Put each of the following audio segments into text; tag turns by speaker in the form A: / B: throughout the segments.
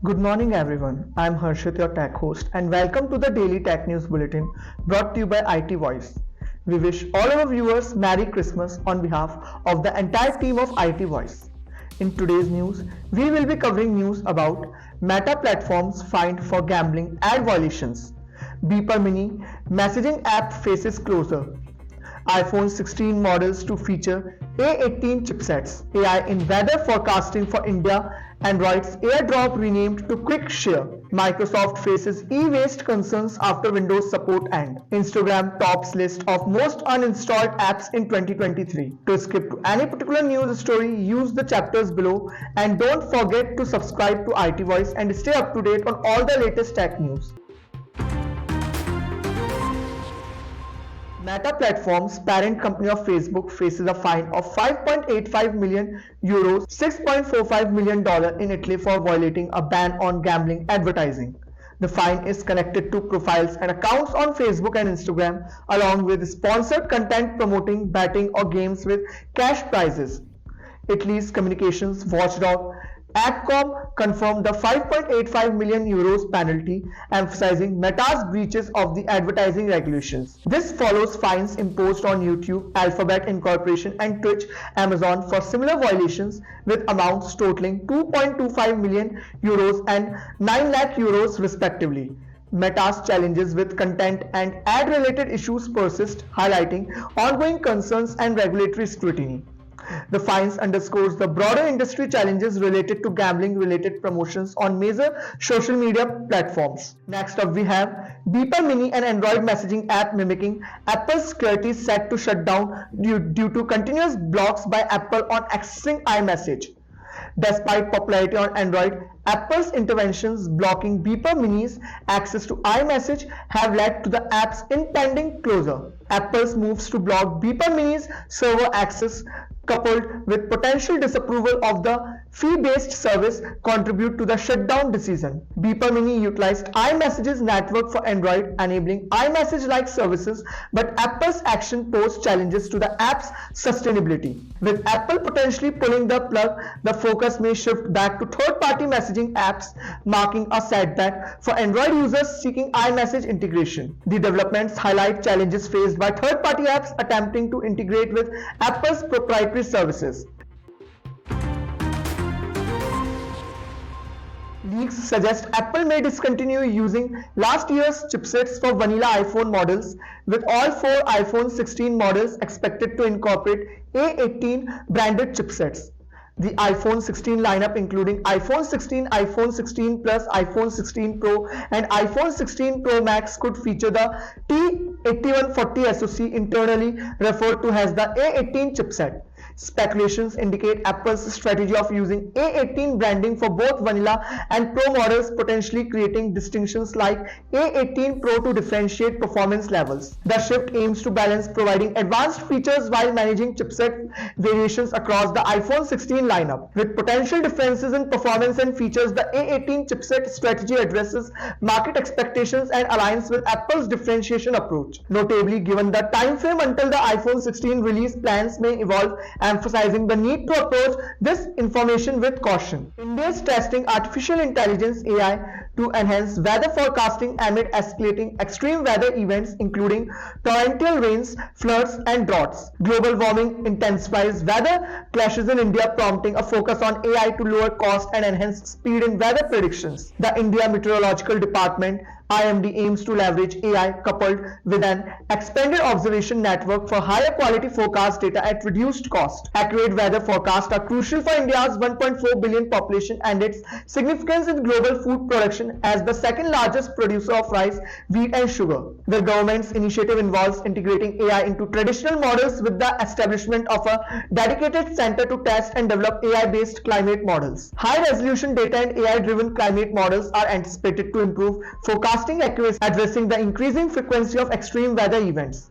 A: Good morning, everyone. I'm Harshit, your tech host, and welcome to the Daily Tech News Bulletin brought to you by IT Voice. We wish all our viewers Merry Christmas on behalf of the entire team of IT Voice. In today's news, we will be covering news about Meta platforms fined for gambling ad violations, Beeper Mini messaging app faces closure, iPhone 16 models to feature A18 chipsets, AI in weather forecasting for India, Android's AirDrop renamed to QuickShare, Microsoft faces e-waste concerns after Windows support end, Instagram tops list of most uninstalled apps in 2023. To skip to any particular news story, use the chapters below and don't forget to subscribe to IT Voice and stay up to date on all the latest tech news. Meta Platforms, parent company of Facebook, faces a fine of 5.85 million euros, $6.45 million in Italy for violating a ban on gambling advertising. The fine is connected to profiles and accounts on Facebook and Instagram, along with sponsored content promoting betting or games with cash prizes. Italy's communications watchdog AdCom confirmed the 5.85 million euros penalty, emphasizing Meta's breaches of the advertising regulations. This follows fines imposed on YouTube, Alphabet Incorporation, and Twitch, Amazon for similar violations, with amounts totaling 2.25 million euros and 9 lakh euros respectively. Meta's challenges with content and ad-related issues persist, highlighting ongoing concerns and regulatory scrutiny. The fines underscores the broader industry challenges related to gambling-related promotions on major social media platforms. Next up we have Beeper Mini, an Android messaging app mimicking Apple's security set to shut down due to continuous blocks by Apple on accessing iMessage. Despite popularity on Android, Apple's interventions blocking Beeper Mini's access to iMessage have led to the app's impending closure. Apple's moves to block Beeper Mini's server access, coupled with potential disapproval of the fee-based service, contribute to the shutdown decision. Beeper Mini utilized iMessage's network for Android, enabling iMessage-like services, but Apple's action posed challenges to the app's sustainability. With Apple potentially pulling the plug, the focus may shift back to third-party messaging apps, marking a setback for Android users seeking iMessage integration. The developments highlight challenges faced by third-party apps attempting to integrate with Apple's proprietary services. Leaks suggest Apple may discontinue using last year's chipsets for vanilla iPhone models, with all four iPhone 16 models expected to incorporate A18 branded chipsets. The iPhone 16 lineup, including iPhone 16, iPhone 16 Plus, iPhone 16 Pro, and iPhone 16 Pro Max, could feature the T8140 SoC, internally referred to as the A18 chipset. Speculations indicate Apple's strategy of using A18 branding for both vanilla and Pro models, potentially creating distinctions like A18 Pro to differentiate performance levels. The shift aims to balance providing advanced features while managing chipset variations across the iPhone 16 lineup. With potential differences in performance and features, the A18 chipset strategy addresses market expectations and aligns with Apple's differentiation approach. Notably, given the time frame until the iPhone 16 release, plans may evolve, emphasizing the need to approach this information with caution. India is testing artificial intelligence (AI) to enhance weather forecasting amid escalating extreme weather events, including torrential rains, floods, and droughts. Global warming intensifies weather clashes in India, prompting a focus on AI to lower cost and enhance speed in weather predictions. The India Meteorological Department IMD aims to leverage AI coupled with an expanded observation network for higher quality forecast data at reduced cost. Accurate weather forecasts are crucial for India's 1.4 billion population and its significance in global food production as the second largest producer of rice, wheat, and sugar. The government's initiative involves integrating AI into traditional models with the establishment of a dedicated center to test and develop AI-based climate models. High-resolution data and AI-driven climate models are anticipated to improve forecasting accuracy, addressing the increasing frequency of extreme weather events.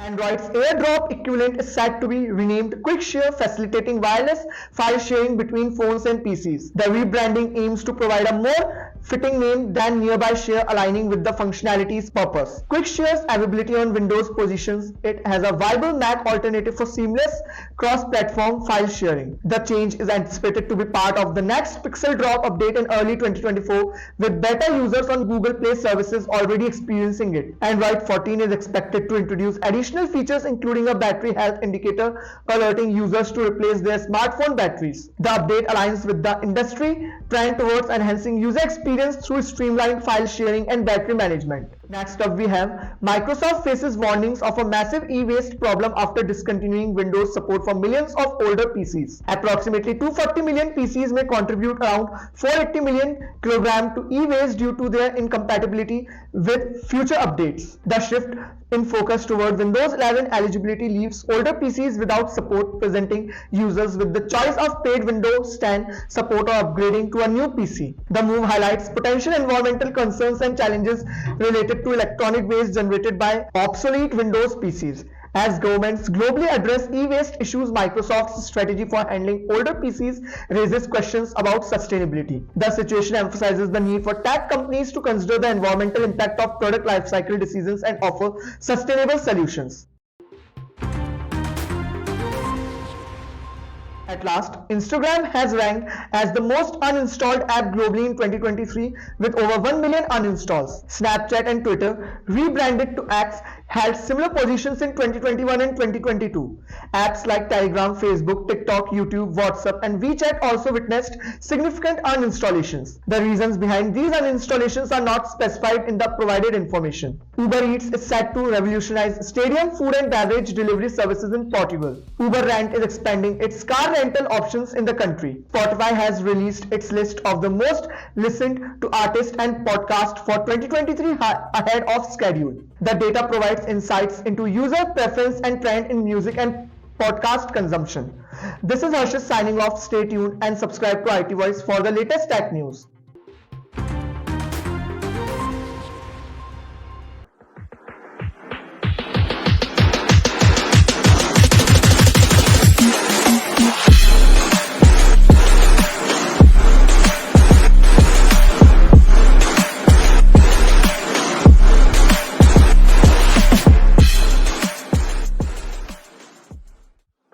A: Android's AirDrop equivalent is said to be renamed QuickShare, facilitating wireless file sharing between phones and PCs. The rebranding aims to provide a more fitting name than Nearby Share, aligning with the functionality's purpose. Quick Share's availability on Windows positions it has a viable Mac alternative for seamless cross-platform file sharing. The change is anticipated to be part of the next Pixel Drop update in early 2024, with beta users on Google Play services already experiencing it. Android 14 is expected to introduce additional features including a battery health indicator alerting users to replace their smartphone batteries. The update aligns with the industry trend towards enhancing user experience through streamlined file sharing and battery management. Next up we have Microsoft faces warnings of a massive e-waste problem after discontinuing Windows support for millions of older PCs. Approximately 240 million PCs may contribute around 480 million kilograms to e-waste due to their incompatibility with future updates. The shift in focus toward Windows 11 eligibility leaves older PCs without support, presenting users with the choice of paid Windows 10 support or upgrading to a new PC. The move highlights potential environmental concerns and challenges related to electronic waste generated by obsolete Windows PCs. As governments globally address e-waste issues, Microsoft's strategy for handling older PCs raises questions about sustainability. The situation emphasizes the need for tech companies to consider the environmental impact of product lifecycle decisions and offer sustainable solutions. At last, Instagram has ranked as the most uninstalled app globally in 2023 with over 1 million uninstalls. Snapchat and Twitter, rebranded to X, held similar positions in 2021 and 2022. Apps like Telegram, Facebook, TikTok, YouTube, WhatsApp, and WeChat also witnessed significant uninstallations. The reasons behind these uninstallations are not specified in the provided information. Uber Eats is set to revolutionize stadium food and beverage delivery services in Portugal. Uber Rent is expanding its car rental options in the country. Spotify has released its list of the most listened to artists and podcasts for 2023 ahead of schedule. The data provides insights into user preference and trend in music and podcast consumption. This is Harshit signing off. Stay tuned and subscribe to IT Voice for the latest tech news.